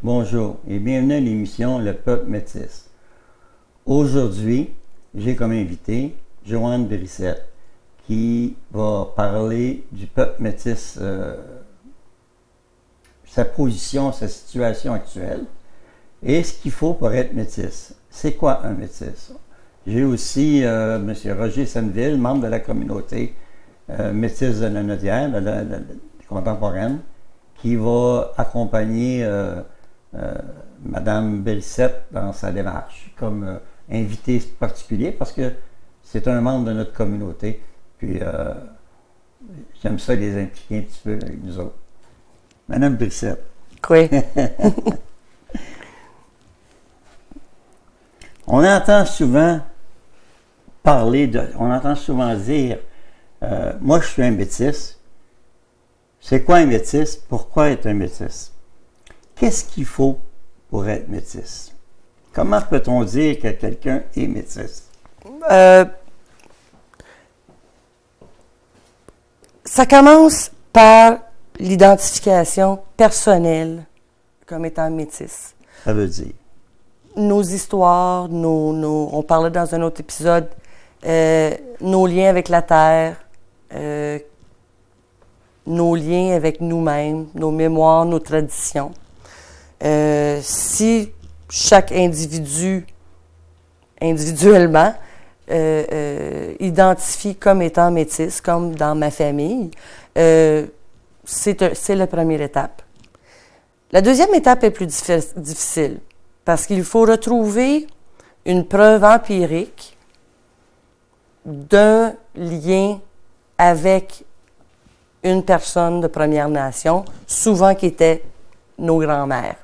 Bonjour et bienvenue à l'émission Le Peuple métis. Aujourd'hui, j'ai comme invité Joanne Brissette qui va parler du peuple métis, sa position, sa situation actuelle et ce qu'il faut pour être métis. C'est quoi un métis? J'ai aussi M. Roger Senneville, membre de la communauté métisse de la Nodière, de la contemporaine, qui va accompagner Mme Brissette dans sa démarche comme invité particulier parce que c'est un membre de notre communauté. Puis j'aime ça les impliquer un petit peu avec nous autres. Mme Brissette. Oui. On entend souvent dire moi je suis un métis. C'est quoi un métis? Pourquoi être un métis? Qu'est-ce qu'il faut pour être métis? Comment peut-on dire que quelqu'un est métis? Ça commence par l'identification personnelle comme étant métis. Ça veut dire? Nos histoires, on parlait dans un autre épisode, nos liens avec la terre, nos liens avec nous-mêmes, nos mémoires, nos traditions. Si chaque individu, individuellement, identifie comme étant métis, comme dans ma famille, c'est la première étape. La deuxième étape est plus difficile, parce qu'il faut retrouver une preuve empirique d'un lien avec une personne de Première Nation, souvent qui était nos grands-mères.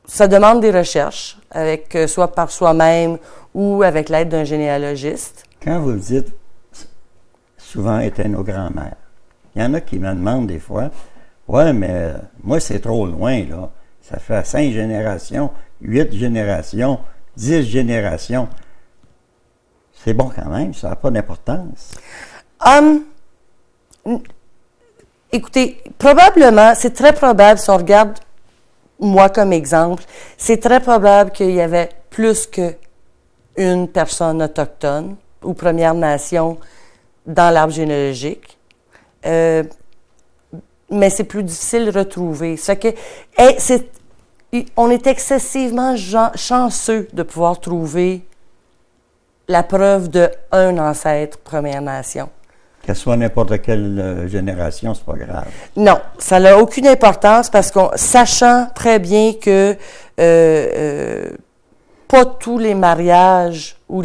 Ça demande des recherches, soit par soi-même ou avec l'aide d'un généalogiste. Quand vous dites souvent étaient nos grands-mères, il y en a qui me demandent des fois, ouais, mais moi c'est trop loin, là. Ça fait 5 générations, 8 générations, 10 générations. C'est bon quand même, ça n'a pas d'importance. Écoutez, probablement, c'est très probable, si on regarde moi comme exemple, c'est très probable qu'il y avait plus qu'une personne autochtone ou Première Nation dans l'arbre généalogique. Mais c'est plus difficile de retrouver. On est excessivement chanceux de pouvoir trouver la preuve d'un ancêtre Première Nation. Qu'elle soit n'importe quelle génération, c'est pas grave. Non, ça n'a aucune importance parce sachant très bien que pas tous les mariages ou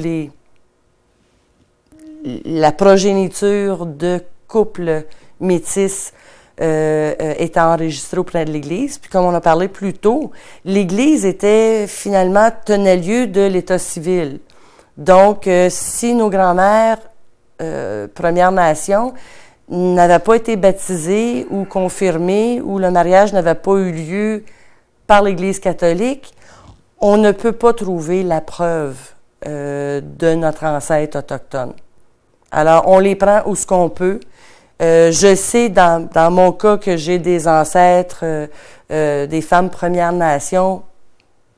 la progéniture de couples métis est enregistrée auprès de l'Église. Puis comme on a parlé plus tôt, l'Église tenait lieu de l'État civil. Donc, si nos grands-mères Première Nation n'avaient pas été baptisées ou confirmées ou le mariage n'avait pas eu lieu par l'Église catholique, on ne peut pas trouver la preuve de notre ancêtre autochtone. Alors, on les prend où ce qu'on peut. Je sais, dans mon cas, que j'ai des ancêtres, des femmes Première Nation,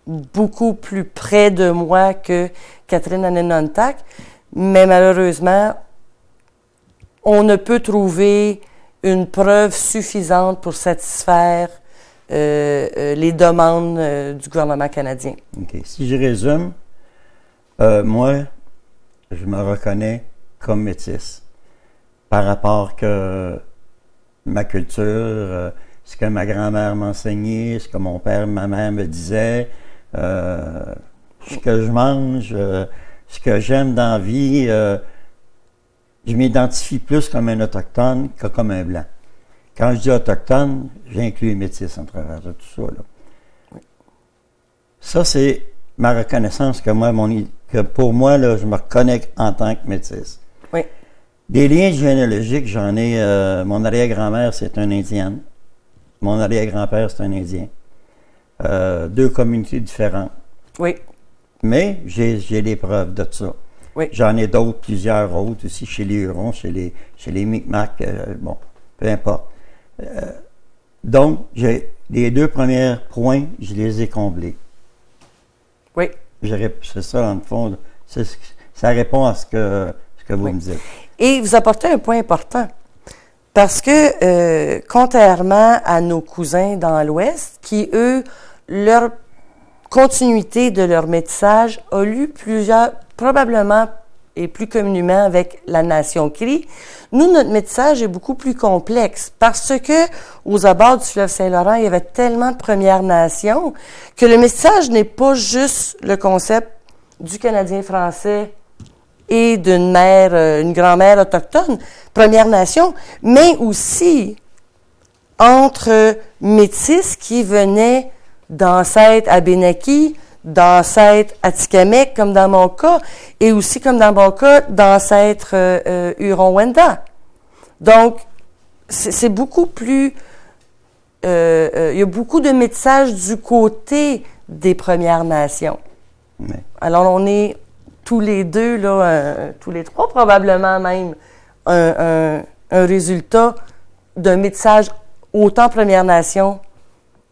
beaucoup plus près de moi que Catherine Anenontac, mais malheureusement, on ne peut trouver une preuve suffisante pour satisfaire les demandes du gouvernement canadien. OK. Si je résume, moi, je me reconnais comme métis par rapport que ma culture, ce que ma grand-mère m'enseignait, ce que mon père, ma mère me disait, ce que je mange, ce que j'aime dans la vie, je m'identifie plus comme un autochtone que comme un blanc. Quand je dis autochtone, j'inclus les métis en travers de tout ça, là. Oui. Ça, c'est ma reconnaissance que pour moi, là, je me reconnais en tant que métis. Oui. Des liens généalogiques, j'en ai. Mon arrière-grand-mère, c'est une Indienne. Mon arrière-grand-père, c'est un Indien. 2 communautés différentes. Oui. Mais j'ai des preuves de ça. Oui. J'en ai plusieurs autres aussi, chez les Hurons, chez les Micmacs, bon, peu importe. Donc, les 2 premiers points, je les ai comblés. Oui. C'est ça, en fond. Ça répond à ce que vous me dites. Et vous apportez un point important. Parce que, contrairement à nos cousins dans l'Ouest, qui, eux, leur continuité de leur métissage a eu probablement et plus communément avec la nation Cri, nous, notre métissage est beaucoup plus complexe parce que aux abords du fleuve Saint-Laurent, il y avait tellement de Premières Nations que le métissage n'est pas juste le concept du Canadien français et d'une une grand-mère autochtone, Première Nation, mais aussi entre métis qui venaient d'ancêtres Abénaki, d'ancêtres Atikamekw, comme dans mon cas, et aussi, comme dans mon cas, d'ancêtres Huron-Wendat. Donc, c'est beaucoup plus... il y a beaucoup de métissage du côté des Premières Nations. Oui. Alors, on est tous les deux, là, tous les trois probablement même, un résultat d'un métissage autant Premières Nations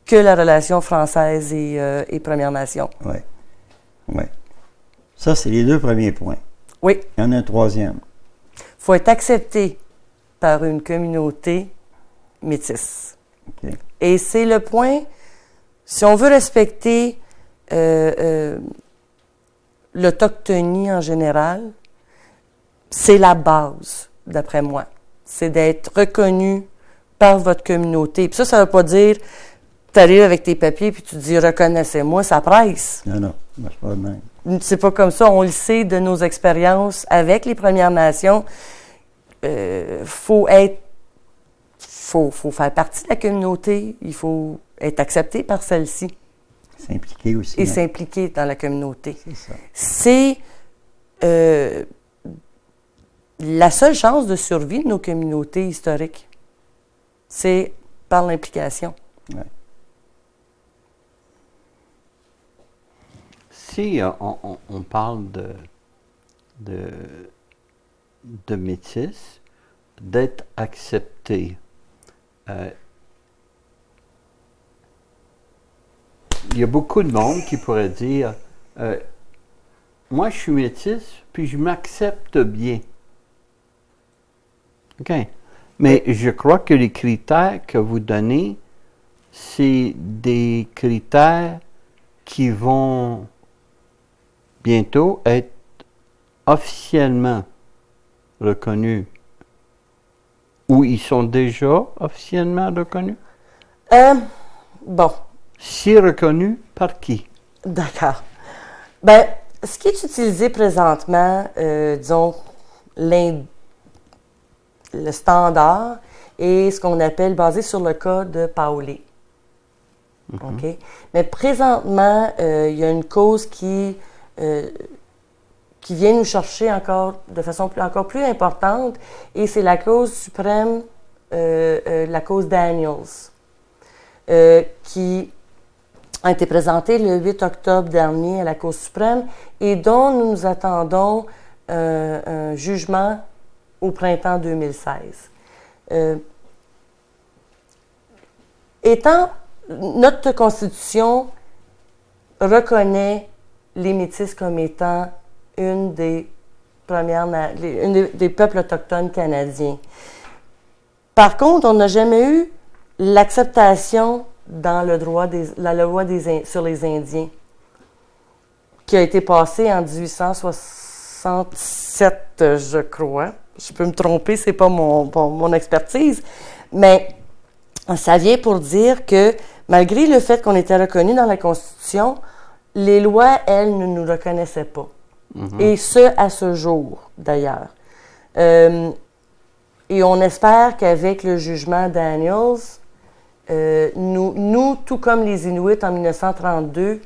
que la relation française et Premières Nations. Oui. Oui. Ça, c'est les 2 premiers points. Oui. Il y en a un troisième. Il faut être accepté par une communauté métisse. OK. Et c'est le point, si on veut respecter l'autochtonie en général, c'est la base, d'après moi. C'est d'être reconnu par votre communauté. Puis ça ne veut pas dire, tu arrives avec tes papiers puis tu dis « reconnaissez-moi », ça presse. Non, ça marche pas de même. C'est pas comme ça, on le sait de nos expériences avec les Premières Nations. Faut faire partie de la communauté, il faut être accepté par celle-ci. S'impliquer aussi. Et s'impliquer dans la communauté. C'est ça. C'est la seule chance de survie de nos communautés historiques. C'est par l'implication. Ouais. Si on parle de métis, d'être accepté, il y a beaucoup de monde qui pourrait dire moi je suis métis, puis je m'accepte bien. OK. Mais je crois que les critères que vous donnez, c'est des critères qui vont bientôt être officiellement reconnus. Ou ils sont déjà officiellement reconnus? Bon. Si reconnus, par qui? D'accord. Ben, ce qui est utilisé présentement, disons, le standard est ce qu'on appelle basé sur le cas de Paoli. OK? Mais présentement, il y a une cause qui vient nous chercher encore de façon encore plus importante, et c'est la cause suprême, la cause Daniels, qui a été présentée le 8 octobre dernier à la Cour suprême et dont nous nous attendons un jugement au printemps 2016. Notre Constitution reconnaît les Métis comme étant une des peuples autochtones canadiens. Par contre, on n'a jamais eu l'acceptation dans la loi sur les Indiens, qui a été passée en 1867, je crois. Je peux me tromper, c'est pas mon expertise, mais ça vient pour dire que malgré le fait qu'on était reconnu dans la Constitution, les lois, elles, ne nous reconnaissaient pas. Et ce, à ce jour, d'ailleurs. Et on espère qu'avec le jugement Daniels, nous, tout comme les Inuits en 1932,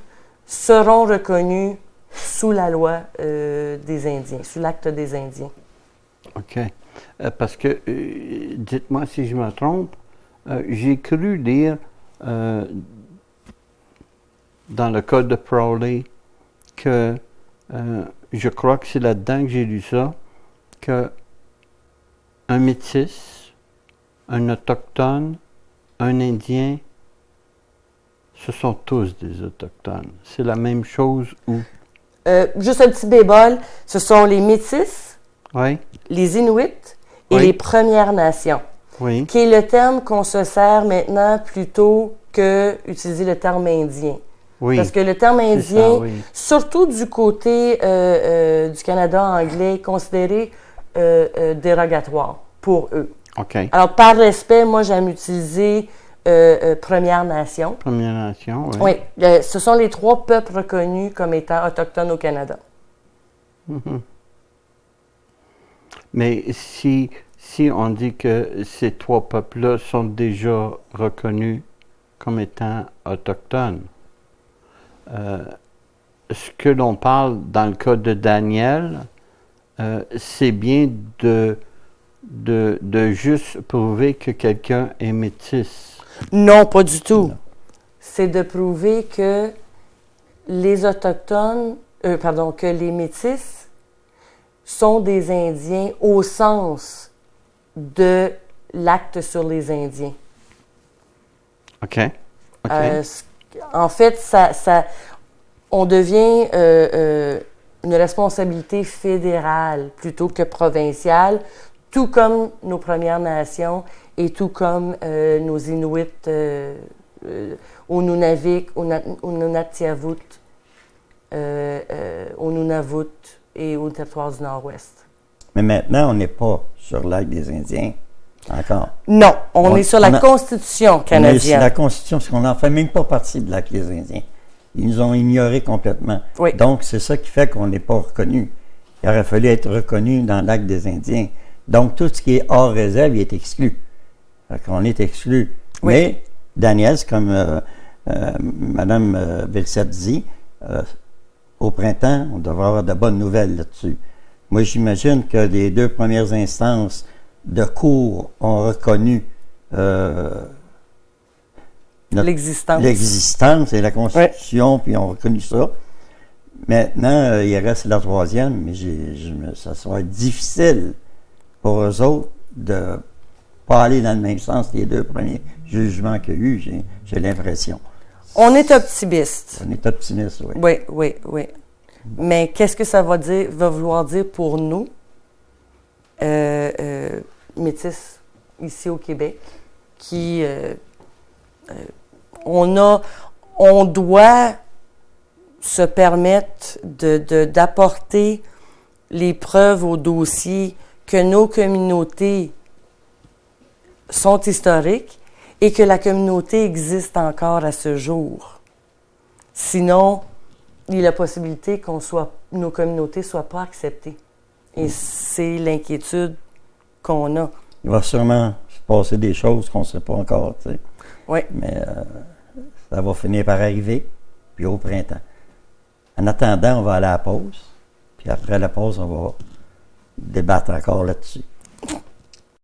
seront reconnus sous la loi des Indiens, sous l'acte des Indiens. OK. Parce que, dites-moi si je me trompe, j'ai cru lire dans le code de Crowley que, je crois que c'est là-dedans que j'ai lu ça, qu'un métis, un autochtone, un Indien, ce sont tous des Autochtones. C'est la même chose où... Juste un petit bémol, ce sont les Métis, Oui, les Inuits et Oui. les Premières Nations, oui, qui est le terme qu'on se sert maintenant plutôt que utiliser le terme indien. oui. Parce que le terme C'est indien, ça, oui. surtout du côté du Canada anglais, est considéré dérogatoire pour eux. OK. Alors, par respect, moi, j'aime utiliser Première Nation. Première Nation, oui. Oui, ce sont les 3 peuples reconnus comme étant autochtones au Canada. Mais si on dit que ces 3 peuples-là sont déjà reconnus comme étant autochtones, ce que l'on parle dans le cas de Daniel, c'est bien de juste prouver que quelqu'un est métis. Non, pas du tout. Non. C'est de prouver que les Autochtones, que les Métis sont des Indiens au sens de l'acte sur les Indiens. OK. OK. En fait, on devient une responsabilité fédérale plutôt que provinciale, tout comme nos Premières Nations et tout comme nos Inuits au Nunavik, au Nunatiavut, au Nunavut et au territoire du Nord-Ouest. Mais maintenant, on n'est pas sur le lac des Indiens encore. Non, on est sur la on a- Constitution On est sur canadienne. la Constitution, parce qu'on n'en fait même pas partie de lac des Indiens. Ils nous ont ignorés complètement. Oui. Donc, c'est ça qui fait qu'on n'est pas reconnu. Il aurait fallu être reconnu dans le lac des Indiens. Donc, tout ce qui est hors réserve, il est exclu. Fait qu'on est exclu. Oui. Mais, Daniel, c'est comme Mme Belsette dit, au printemps, on devrait avoir de bonnes nouvelles là-dessus. Moi, j'imagine que les 2 premières instances de cours ont reconnu l'existence et la Constitution, puis ont reconnu ça. Maintenant, il reste la 3e, mais ça va être difficile pour eux autres de pas aller dans le même sens que les 2 premiers jugements qu'il y a eu, j'ai l'impression. On est optimiste. On est optimiste, oui. Oui, oui, oui. Mais qu'est-ce que ça va vouloir dire pour nous, métis, ici au Québec, qui on doit se permettre d'apporter les preuves au dossier que nos communautés sont historiques et que la communauté existe encore à ce jour. Sinon, il y a la possibilité nos communautés ne soient pas acceptées. Et c'est l'inquiétude qu'on a. Il va sûrement se passer des choses qu'on ne sait pas encore, tu sais. Oui. Mais ça va finir par arriver, puis au printemps. En attendant, on va aller à la pause, puis après la pause, on va débattre encore là-dessus.